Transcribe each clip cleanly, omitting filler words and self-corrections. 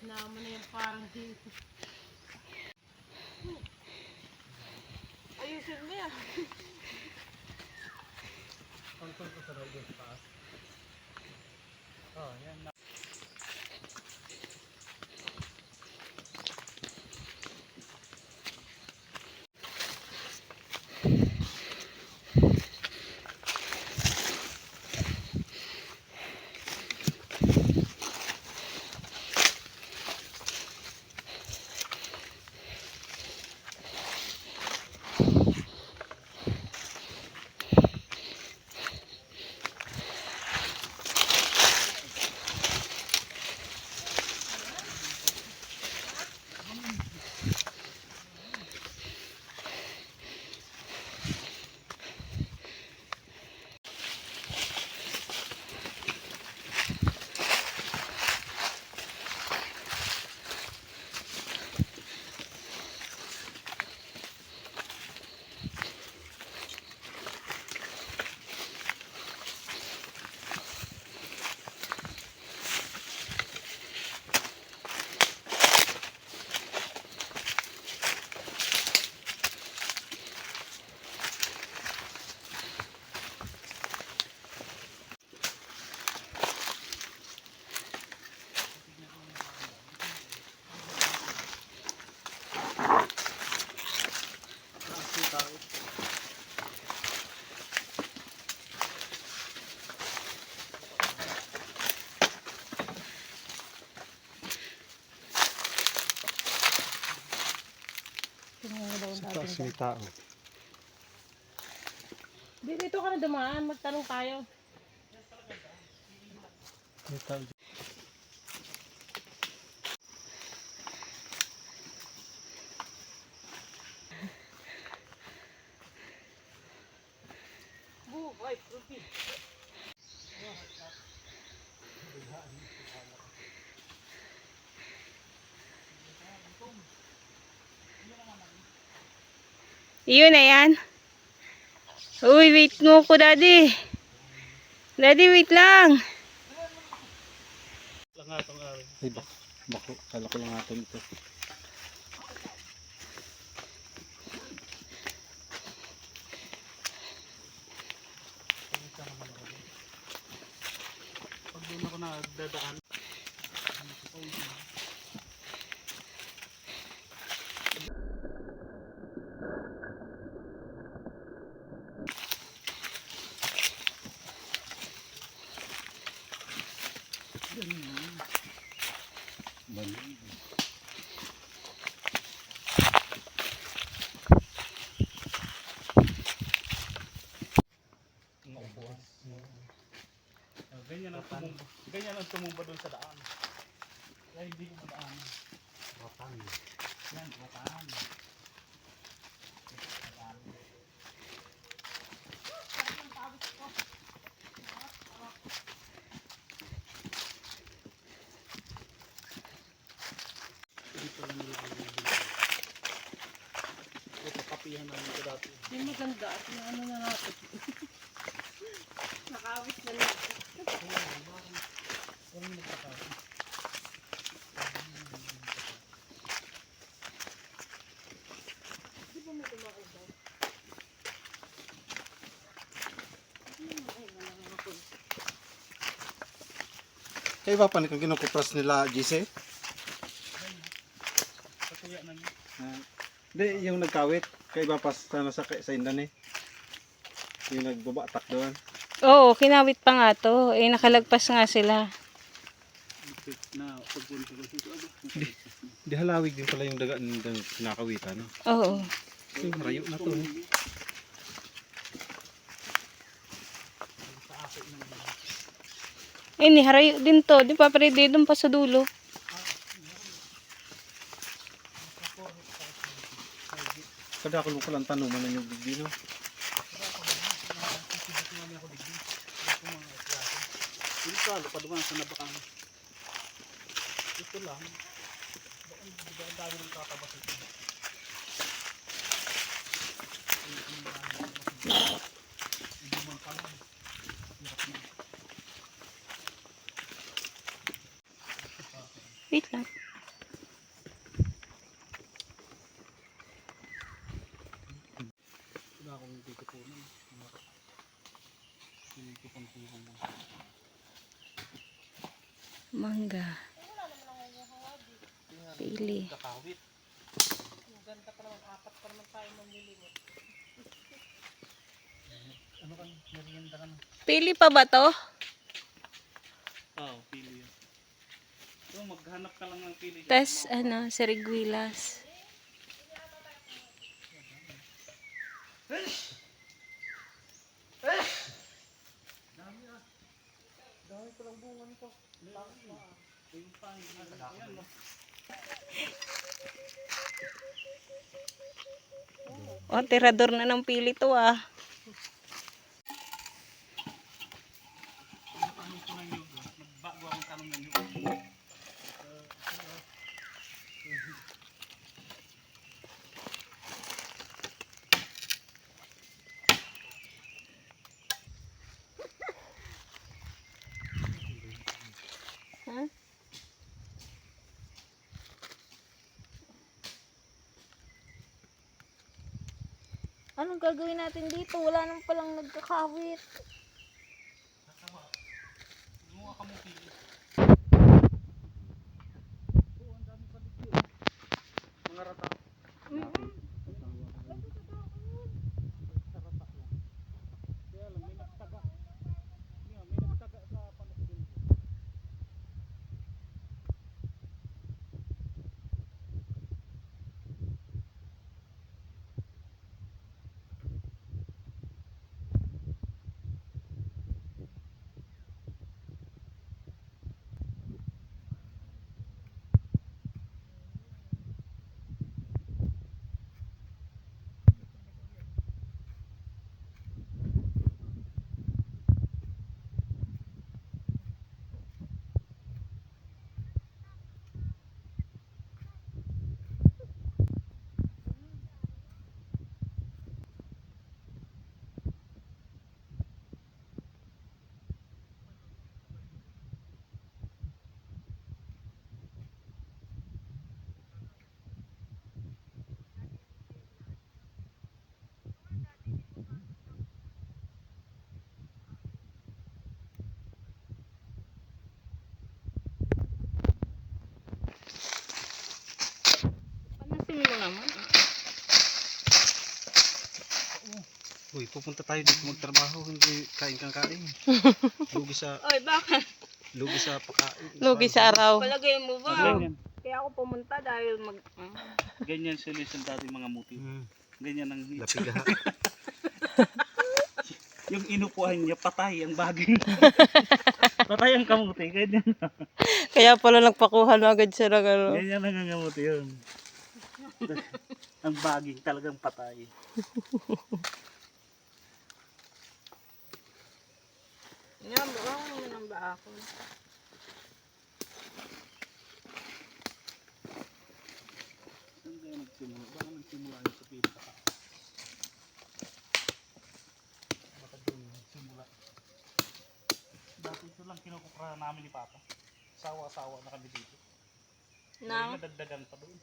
naman na yung parang dito. Ayusin mo yan. Pangkol ko sa road sa taas. Oh, yan na. Sa taas may tao. Dito ka na dumaan, magtanong tayo. May tao. Yun na yan. Uy, wait mo ko, daddy. Daddy, wait lang. Langatong araw. Ay, bako. Kala ko langatong ito. Pag doon ako nagdadaan. Ganyan ang tumumba doon sa daan. Kaya hindi ko madaan. Ratan. Yan, ratan. Dito lang nilililig. Ito, kapihan namin ito dati. Yung maganda at yung ano na natin. Nakawit na natin. Di ba may tumakot daw? Kaya iba pa kung kinukupras nila, Gise? Katuya na niya. Hindi, yung nagkawit. Kaya iba pa sa indan eh. Yung nagbabatak doon. Oo, kinawit pa nga to. Eh, nakalagpas nga sila. Di halawig din pala yung daga ng kinakawitan. No? Oo. Yung rayo na to. Eh, niharayo din to. Di pa pwede doon pa sa dulo. Kada ako lang tanong man yung bigdi, no? Ito, lupad mo sa nabakan. Ito lang. Ang dami ng kakabas ito. Hindi man pala. Wait lang. Kunti-kunti lang. Mangga. Pili. Kakawit. Ang ganda pa naman. 4 pa naman tayo mamili. Ano kan? Merienda ka na. Pili pa ba to? Oo, pili yun. So, maghanap ka lang ng pili. Tas seriguilas. Dami ah. Dami pa lang bunga nito. Laki ah. Yung pangin na. Ayan no. Oh, tirador na ng pili to ah. Ano ko ng yug. Bago akong tanong ng yug. Huh? Anong gagawin natin dito? Wala nang palang nagkakawit. Kasama. Gumawa ka mong pili. Oo, ang dami pa dito. Mga rata. Kaya lang, may nagtaga. Yeah, may nagtaga sa panos din. Panasin mo naman. Uy, pupunta tayo dito magtrabaho, hindi kain kang kain. Lugi sa Oy, bakit? lugi sa pagkain. Lugi sa araw. Palagay mo ba? Ganyan. Kaya ako pumunta dahil Ganyan solution dati mga motive. Ganyan ang Lapigaha. yung inupuan niya patay ang baging. Patay ang kamuti, ganyan. Kaya pala nagpakuha na agad siya ng ano. Ganyan ang kamuti yun. Ang baging talagang patay. Yan, baka mo nang ba ako? Saan kayo nagsimula? Baka nagsimula yung sa pita ka. Baka doon nagsimula. Dati ito lang kinukukra namin ni Papa. Sawa-sawa na kami dito. Na? Nadagdagan pa doon.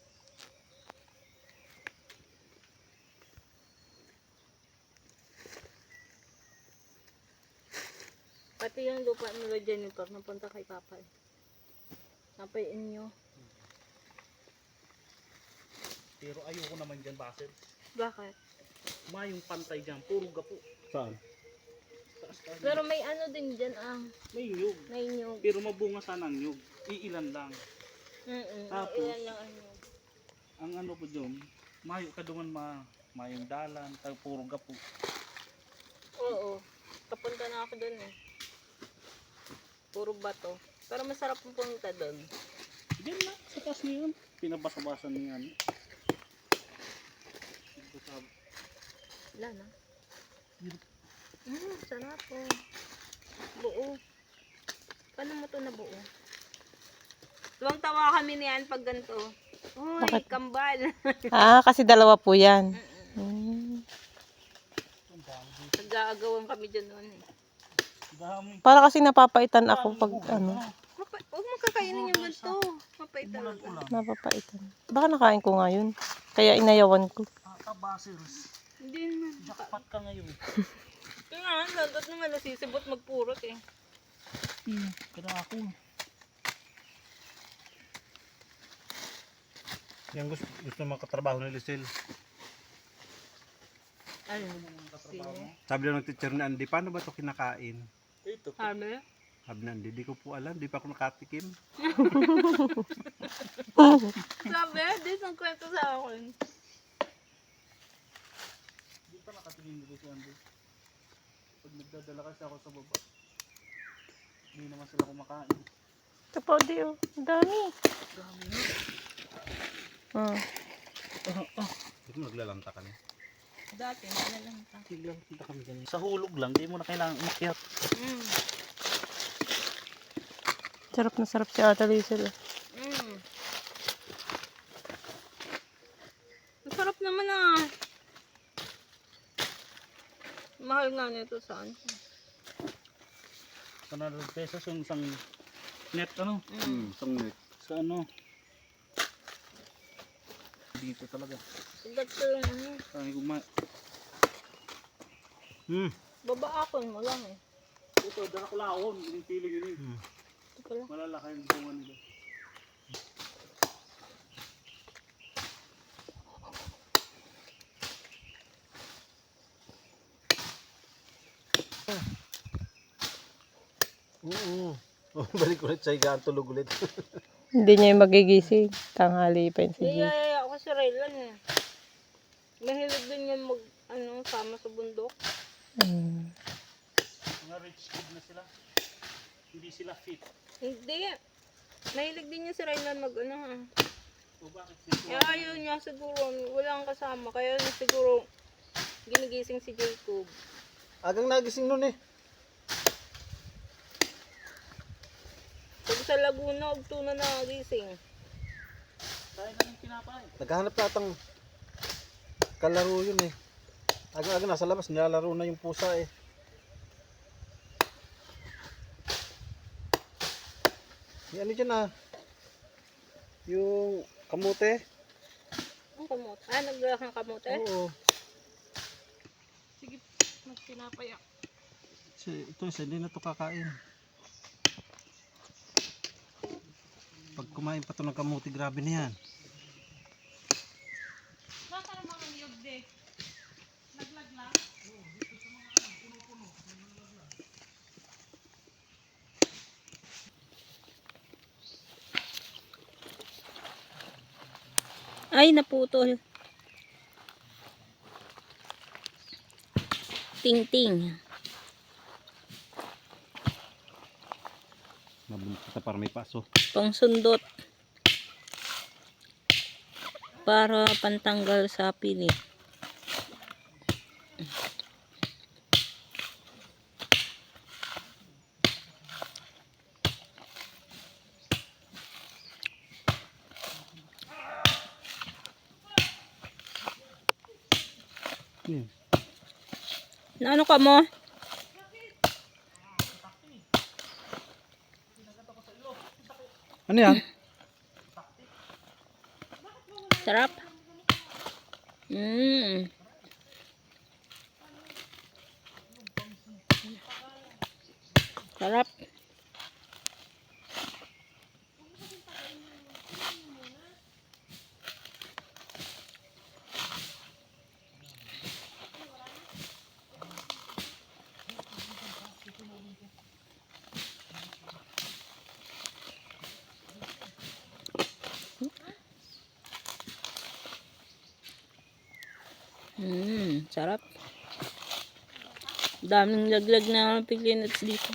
Pati yung lupa nila Jennifer, napunta kay Papa. Napayin nyo. Pero ayoko naman dyan, Basil. Bakit? Mayong pantay dyan, puro gapo. Saan? Taas-taas. Pero may ano din dyan May nyug. may nyug. Pero mabunga sana ang nyug. Iilan lang. Tapos, Ilan lang ang nyug. Ang ano po dyan, mayo ka duman mayong dalan, puro gapo. Oo. Kapunta na ako dun eh. Puro bato. Pero masarap pupunta dun. Diyan lang, sa taas niya yun. Pinabasa-basa niya ano. Wala na. Sarap po. Buo. Paano mo to na buo? Tuwang-tawa kami niyan pag ganito. Uy, kambal. Kasi dalawa po yan. Nag-aagawan kami dyan noon eh. Dami. Para kasi napapaitan ako pag Huwag mo kakainin yung ganito. Mapait talaga. napapaitan. Baka nakain ko nga yun. Kaya inayawan ko. Basils. Hindi naman. Jackpot ka ngayon. Kaya Nandot naman nasisibot magpurot eh. Kada ako. Yan gusto makatrabaho ni Lisel. Ano? Sabi daw ng teacher ni Andy, paano ba ito kinakain? Sabi? Sabi ni Andy, di ko po alam, di pa ako nakatikim. Sabi? Di isang kwento sa akin. Di pa nakatikim dito si Andy. Pag nagdadala kasi ako sa baba, hindi naman sila kumakain. Ito pa, di oh. Ang dami. Dito naglalanta kami. Dati, nalalang ka. Biglang punta kami dyan. Sa hulog lang, di mo na kailangan umakyat. Sarap na sarap si Ate Liesel. Masarap naman ah. Mahal nga nito saan. 100 pesos yung isang net ano? Isang net. Sa ano? Dito talaga. Sigat ko yung ano. Sabi ko Babaakon mo lang eh. Ito, dala ko laon. Pinipili yun eh. Ito pala. Malalaki yung bunga nila. Oo. Balik ulit sa higaan, tulog ulit. Hindi niya yung magigising. Tanghali pa yun si G. Niyayaya ako si Raylan eh. Mahilig din yan mag, sama sa bundok. Mga rich kid na sila. Hindi sila fit. Hindi. Mahilig din niya si Raylan mag ha. O bakit dito? Kaya ayaw niya siguro, wala kang kasama. Kaya siguro, ginigising si Jacob. Agang nagising nun eh. Pag sa Laguna, ugto na nagising. Dahil na yung pinapay. Naghahanap natang kalaro yun eh. Aga-aga nasa labas, nilalaro na yung pusa eh. Yung ano dyan ah. Yung kamote. Ang kamote. Ah, naglakang kamote? Oo. Sige, magpinapaya. Ito isa, hindi na ito kakain. Pag kumain pa ito ng kamote, grabe na yan. Baka naman ang niyog de. Naglag lang. Ay, naputol. Ting-ting. Mabunot kita para may paso. Pangsundot. Para pantanggal sa pili. Yeah. Na ano ka mo? Ano yan? Sarap. Sarap. Sarap. Daming laglag na piglinots dito.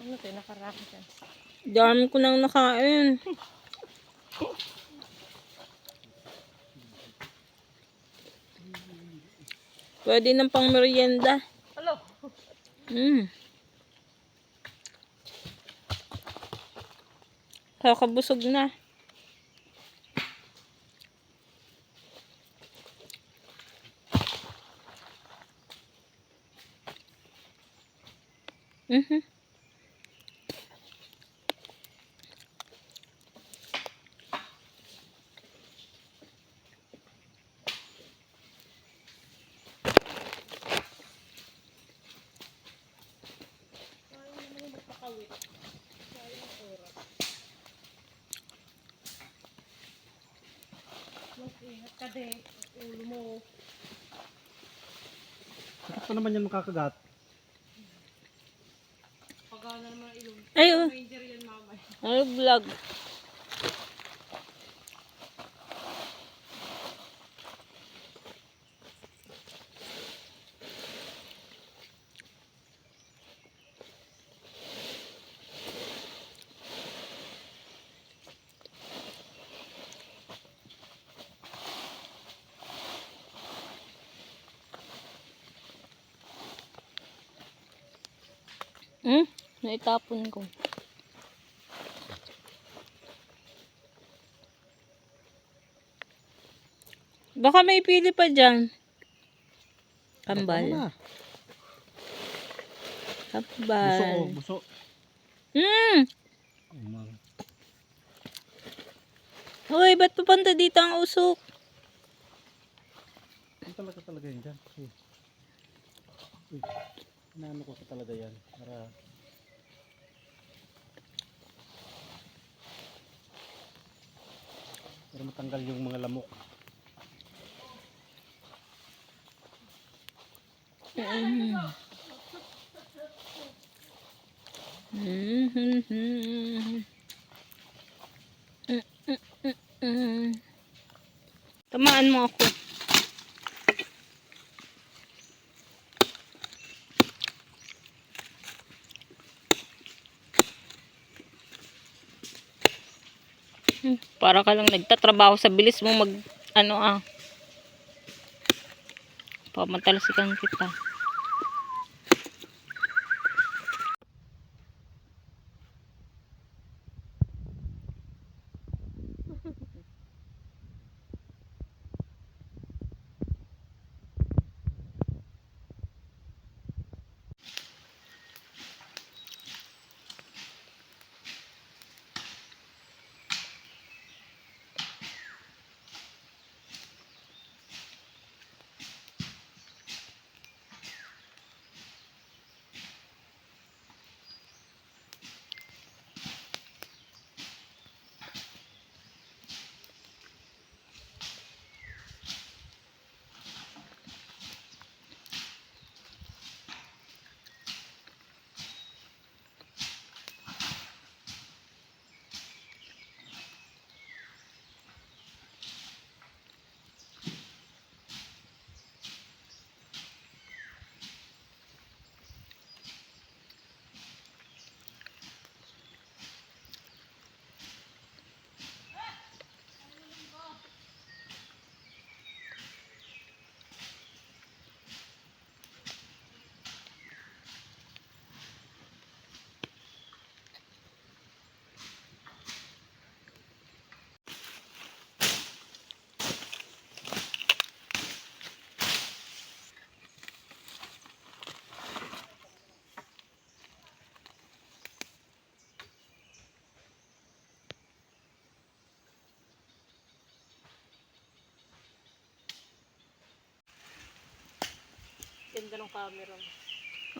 Ano tayo, nakarami ka. Dami ko nang nakain. Pwede ng pang merienda. Alo! Kakabusog na. Mag-ingat ka din. Ulo mo. Bakit pa naman yan makakagat? Pagana naman ang ilong. Ay, oh. Ranger yan mamay. Ano vlog? Naitapon ko. Baka may pili pa dyan. Kambal. Ano na? Kambal. Buso. Hoy, ba't pupunta dito ang usok? Ano talaga yan dyan? Uy. Inaano ko sa talaga yan. Para matanggal yung mga lamok. Tamaan mo ako. Para ka lang nagtatrabaho sa bilis mo mag pamatalsikan kita. Ganda ng camera.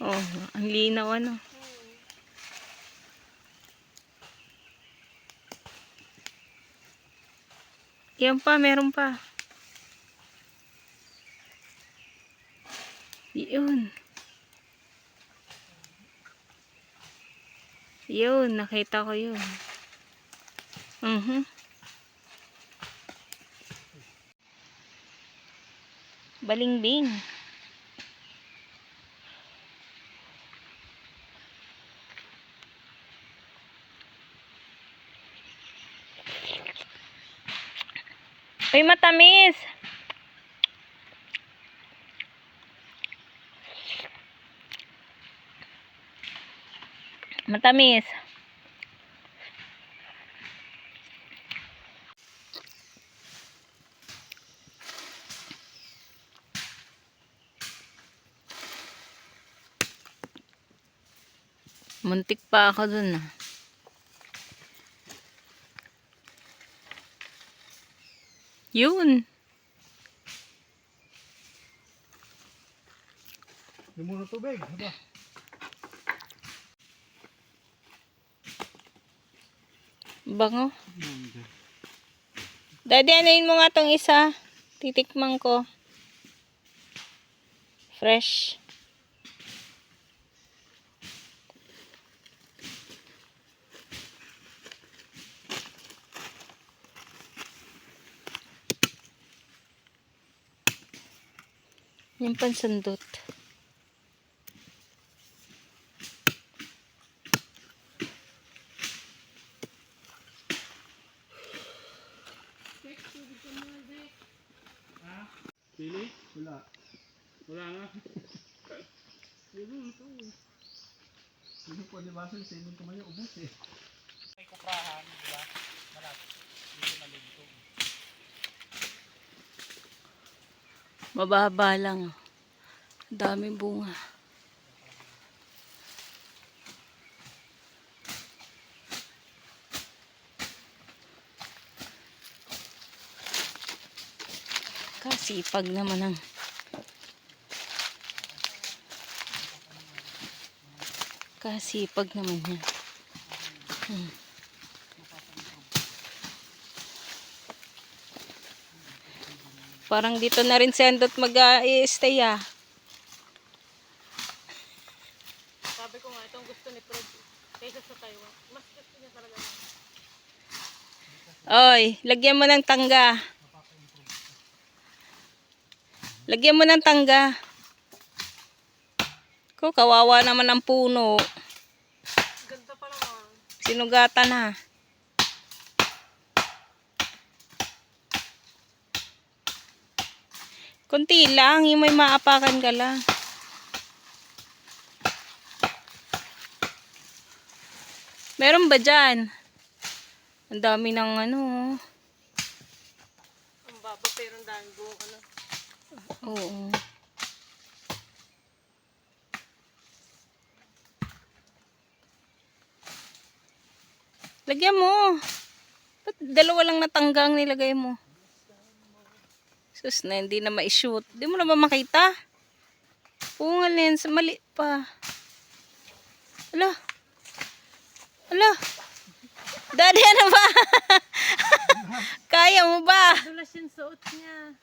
Oh, ang linaw ano. Yan pa, meron pa. Yun. Yun, nakita ko yun. Balingbing. Uy, matamis. Matamis. Muntik pa ako dun ah. Yun. Hindi mo na tubig. Aba. Bango. Daddy, anuin mo nga tong isa. Titikman ko. Fresh. Yung pansandot. Pili? Wala. Wala nga. Hindi po libasan sa inyong kumayo. Ubus eh. May kuprahan, di ba? Malapit. Dito nalinto. Mababa lang. Ang daming bunga. Kasipag naman ang kasipag naman yan. Parang dito na rin si Andot mag-i-stay ah. Sabi ko nga, itong gusto ni Fred kaysa sa Taiwan. Mas gusto niya talaga. Oy, lagyan mo ng tangga. Lagyan mo ng tangga. Ko, kawawa naman ang puno. Ganda pa naman. Sinugatan na. Kunti lang, yung may maapakan ka lang. Meron ba dyan? Ang dami ng ano. Ang baba pero ang dami buong ano. Oo. Lagyan mo. Ba't dalawa lang na tangga ang nilagay mo? Sus na, hindi na ma-shoot. Hindi mo na ba makita? Pungal lens, mali pa. Ala. Ala. Daddy, ano ba? Kaya mo ba? Dulas yung suot niya.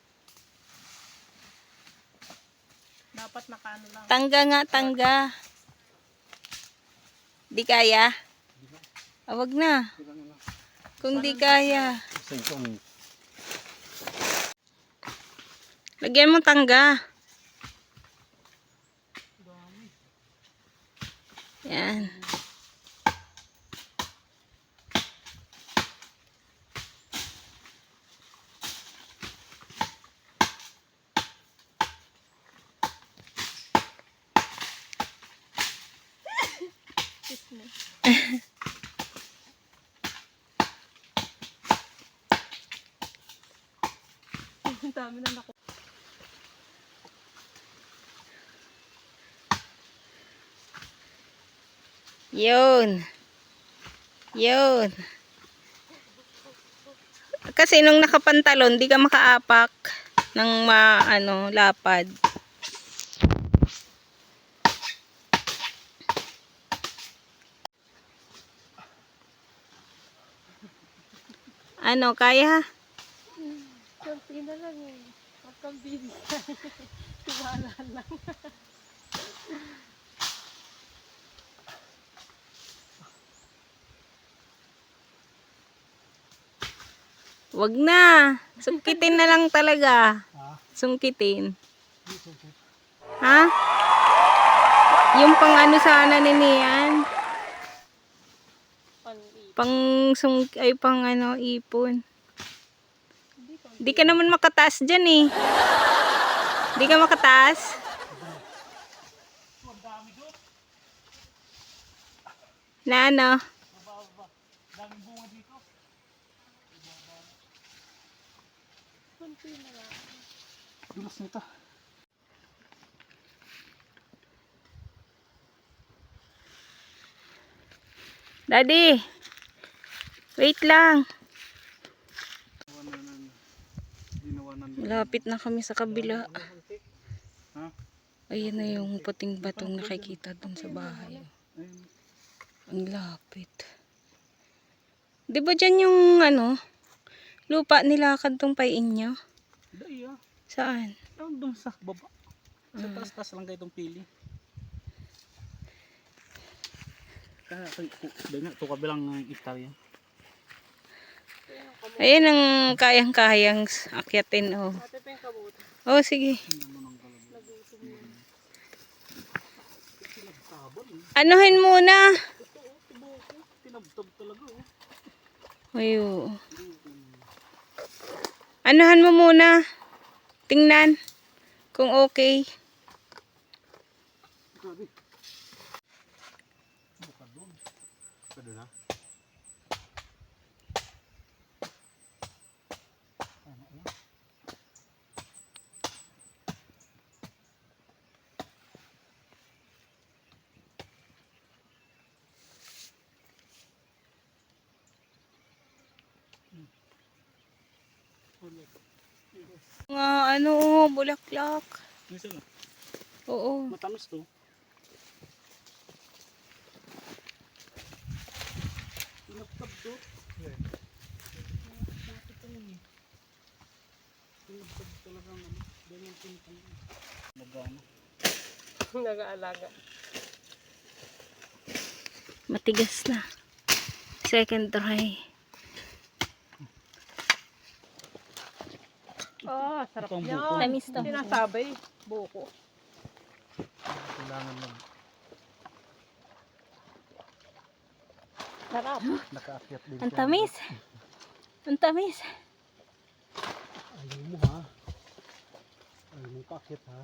Dapat nakaano lang. Tangga nga, tangga. Di kaya? Ah, wag na. Kung di kaya. Kasi kung Lagyan mo tangga. Yan. Ang dami na naku. Yun. Yun. Kasi nung nakapantalon, di ka makaapak ng lapad. Ano, kaya? Kunti na lang eh. Huwag kang busy. Tiwala lang. Wag na. Sungkitin na lang talaga. Sungkitin. Ha? Yung pang ano sana ni Nian. Pang ipon. Di ka naman makataas dyan eh. Di ka makataas. Na ano? Dulas nito. Daddy. Wait lang. Malapit na kami sa kabila. Ha? Ayan na yung puting batong nakikita dun sa bahay. Ayun. Ang lapit. Di ba dyan yung ano, lupa nila kadtong pain nyo? Dahil ah. Saan? Doon doon sa baba. Sa taas-taas lang kayo itong pili. Kaya dahil nga ito kabilang hektarya. Ayan ang kayang-kayang akyatin. Oh. Ate pa yung kabuti. Oh, sige. Anuhin muna. Tinabtab talaga oh. Ayo. Anuhan mo muna. Tingnan kung okay. Grabe. Buka doon. Pwede na. Mga ano, bulaklak. Isa lang. Oo. Matamis to. Tinabtab to. Tinabtab talaga ano. Dahil yung tinitang. Nagano. Nag-aalaga. Matigas na. Second try. Oh, sarap Ito ang niya. buko. Tamis to. Sinasabi. Buko. Kailangan lang. Sarap. Nakaakyat din. Ang tamis. Ang tamis. Ayaw mo ha. Ayaw mo paakyat ha.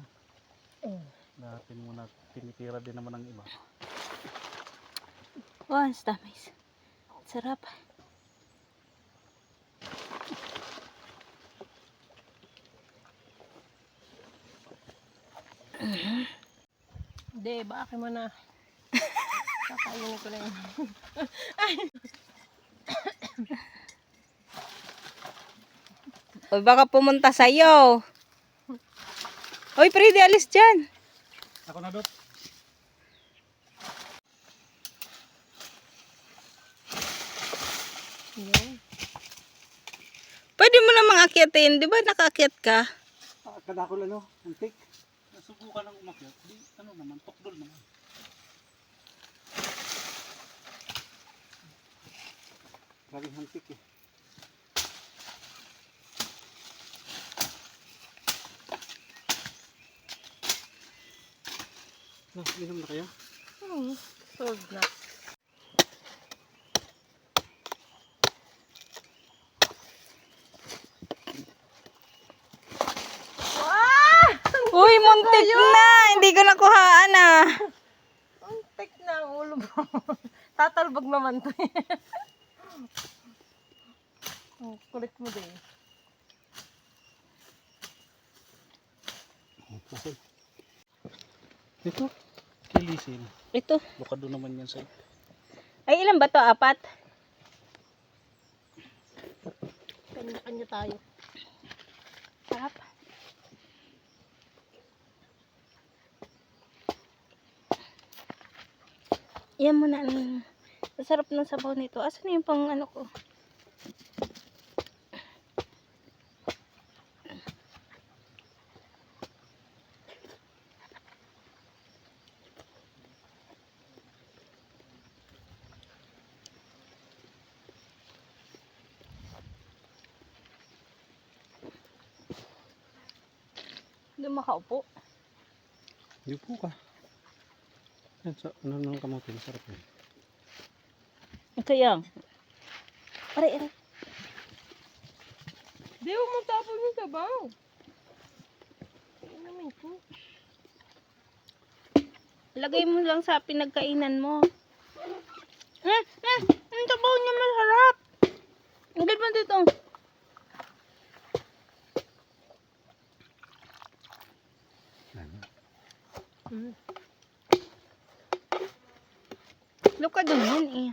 Natin muna tinitira din naman ng iba. Oh, ang tamis. Sarap. Hindi, baka mo na. Kakainin ko na yun. O baka pumunta sa'yo. Hoy, Freddy, alis dyan. Ako na Dot. Yun. Pwede mo namang akyatin. Di ba nakaakyat ka? Kadakol ano, antik. Nasubukan ng umakyat. Di, ano naman, tukdol naman. Laging hantik eh. Inom na kayo? Sold na. Uy, muntik na. Hindi ko nakuhaan ah. Ang tek na ang ulo mo. Tatalbog naman to. Ang kulit mo din. Ito, kilisin. Ito. Baka doon naman yan sa Ay, ilan ba to? 4? Kanya-kanya tayo. Sarap. Yan mo na. Sarap ng sabaw nito. Asan yung pang ano ko? Doon makaupo. Yupo ka. Yan, sa, ano nang kamote, masarap yun. Ito yan. Aray, aray. Di mo matapon yung sabaw. Ano naman ko? Lagay mo lang sa pinagkainan mo. Ang sabaw niya masarap. Lagay mo dito. Luka dun yan eh.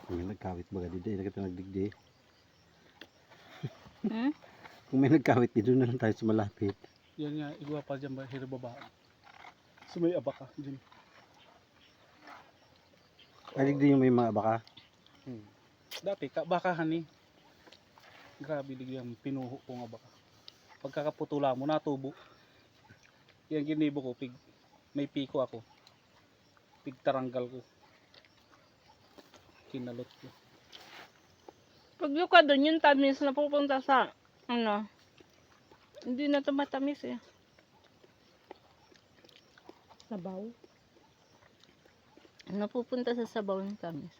Kung may nagkawit baga dito, nakita nagdigdi. Hmm? Kung may nagkawit dito na lang tayo sa malapit. Yan nga, igwa pa dyan ba, hiro baba. So may abaka dyan. Ay, digdi yung may mga baka. Dati, bakahan eh. Grabe digyang pinuho ko nga baka. Pagkakaputula mo, natubo. Yan ginibo ko, may piko ako. Taranggal ko. Kinalot ko. Pag luka dun, yung tamis na pupunta sa, ano, hindi na ito matamis eh. Sabaw? Napupunta sa sabaw ng tamis.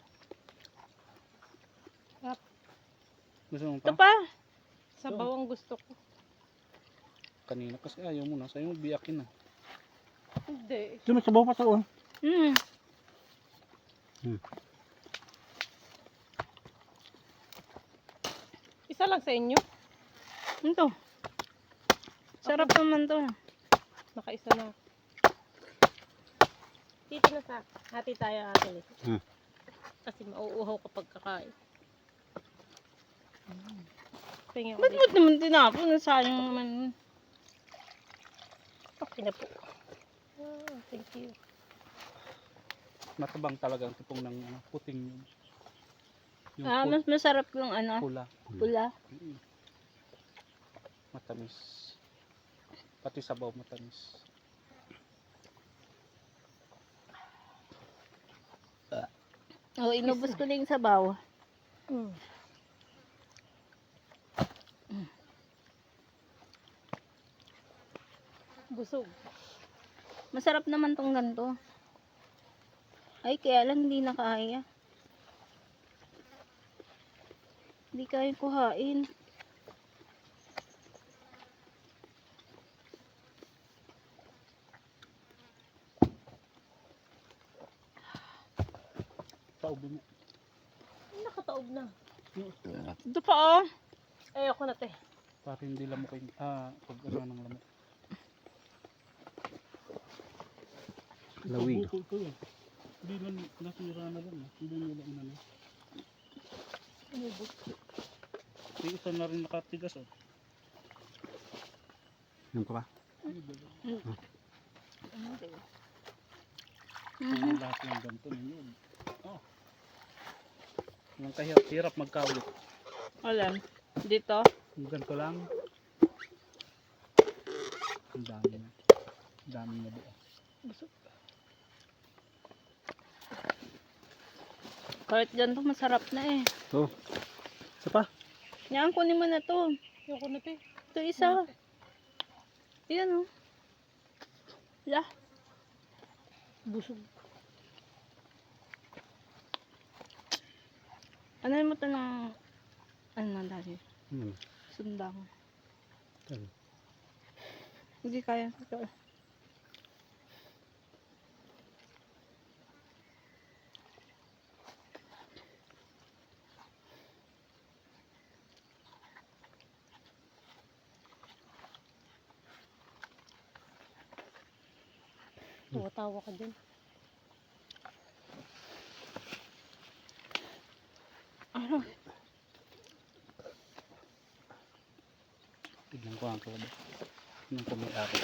Gusto mo Ito pa? pa. Sabaw ang gusto ko. Kanina kasi ayaw mo na. Sa'yo mo biyakin na. Hindi. Sumasabaw pa sa uwan. Isa lang sa inyo? Ito. Sarap naman to. Nakaisa na. Dito na sa hati tayo atin eh. Kasi mauuhaw kapag kakain. Tingin ko Ba't dito. mo naman tinapon? Sayang naman. Okay na po. Thank you. Matabang talaga ang tipong ng puting yun. Yung Mas masarap yung ano, pula. pula. Matamis. Pati sabaw matamis. Inubos ko na yung sabaw. Busog. Masarap naman tong ganito. Ay, kaya lang hindi nakaya. Hindi kaya kuhain. Paubo mo. Nakataob na. Ito pa oh. Ayoko na te. Para hindi lamok yung, pag ano ng lamok. Lawig. Ito eh. Hindi na, nasira na lang. Hindi nila inano. Inubos. Yung isa na rin nakatigas oh. Yan pa ba? Kung lahat ng ganito yun. Oh. Yung kahirap magkawit. Alam. Dito. Yung ganito lang. Ang dami na. Ang dami na buo. Kahit ganito masarap na eh. Oh. Isa pa? Yan, kunin mo na to. Ayoko na te. Ito isa. Yan oh. La. Busog. Ano mo ito ng ano na dali? Sundang. Tayo. Hindi kaya. Ito. Tawa-tawa ka dyan. Tignan ko ang kuwada. Tignan ko may ari.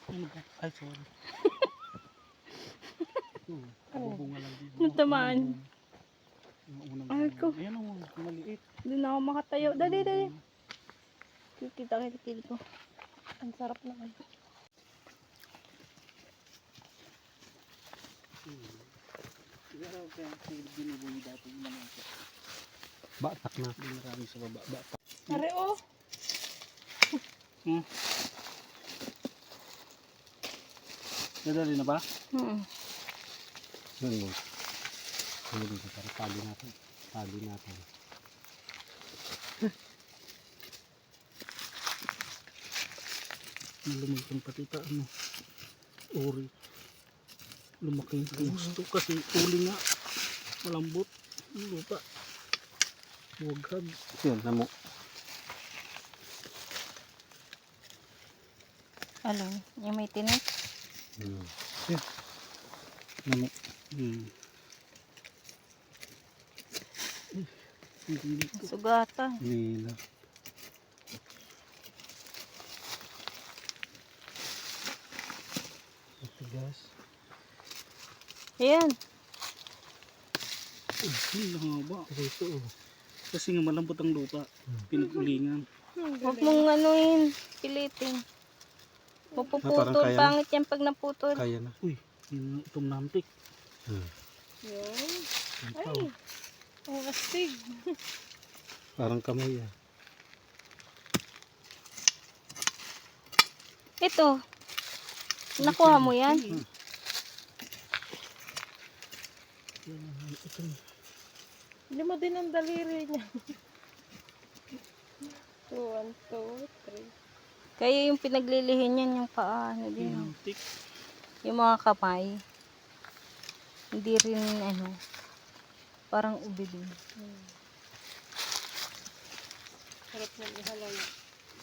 Ano ba? Ay, sorry. Bubunga lang din. Natamaan. Ay ko. Ayan o, maliit. Hindi na ako makatayo. Dali, dali. Kita ko. Ang sarap naman. Siguro kaya binubungi dati yung manangka. Batak na. Hindi marami sa baba. Batak. Are oh. Nadali na ba? Yun mo. Ano dito? Para tali natin. Tali natin. Lumaki pati ta ano. Uri. Lumaki yung gusto kasi uli nga. Malambot. Ang lupa. Huwaghag. Yun, namo. Alin? Yung may tinik? Namo. Hindi ko. Sugatan. Lila. Matigas. Ayan. Ang haba. Ito. Kasi nga malambot ang lupa. Pinag-ulingan. Huwag mong anuin. Pilitin. Parang Mapuputol. kaya na. Pangit yan pag naputol. Kaya na. Uy, yun na itong nampik. Yun. Ay. Ang astig. Parang kamay ah. Ito. Nakuha mo yan? Hindi mo din ang daliri niya. 2, 1, 2, 3. Kaya yung pinaglilihin yan, yung paa. Ano din. Nampik. Yung mga kamay. Hindi rin ano. Parang ubi din. Sarap na ihalala.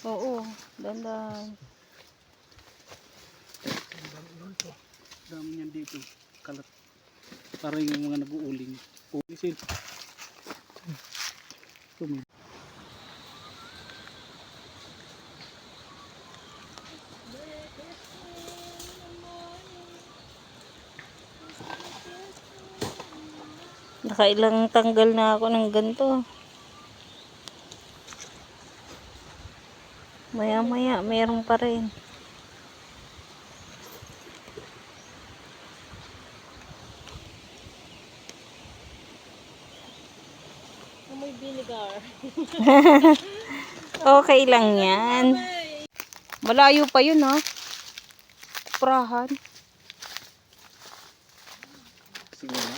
Oo. Dandan. Dami niyan dito. Kalat. Parang yung mga nag-uuling. Ulisin. Tumig. Nakailang tanggal na ako ng ganito. Maya maya, meron pa rin. Amoy vinegar. Okay lang yan. Malayo pa yun ha. Prahan. Sige na.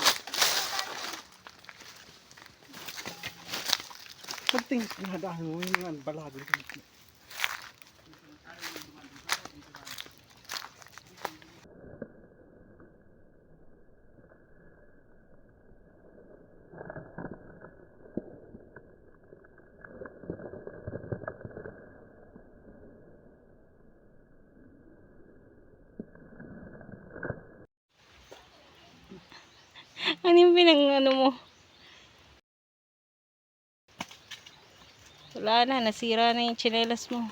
Pagting, pinadahan mo yung mga balago. Ano yung ano mo? Wala na, nasira na yung tsinelas mo.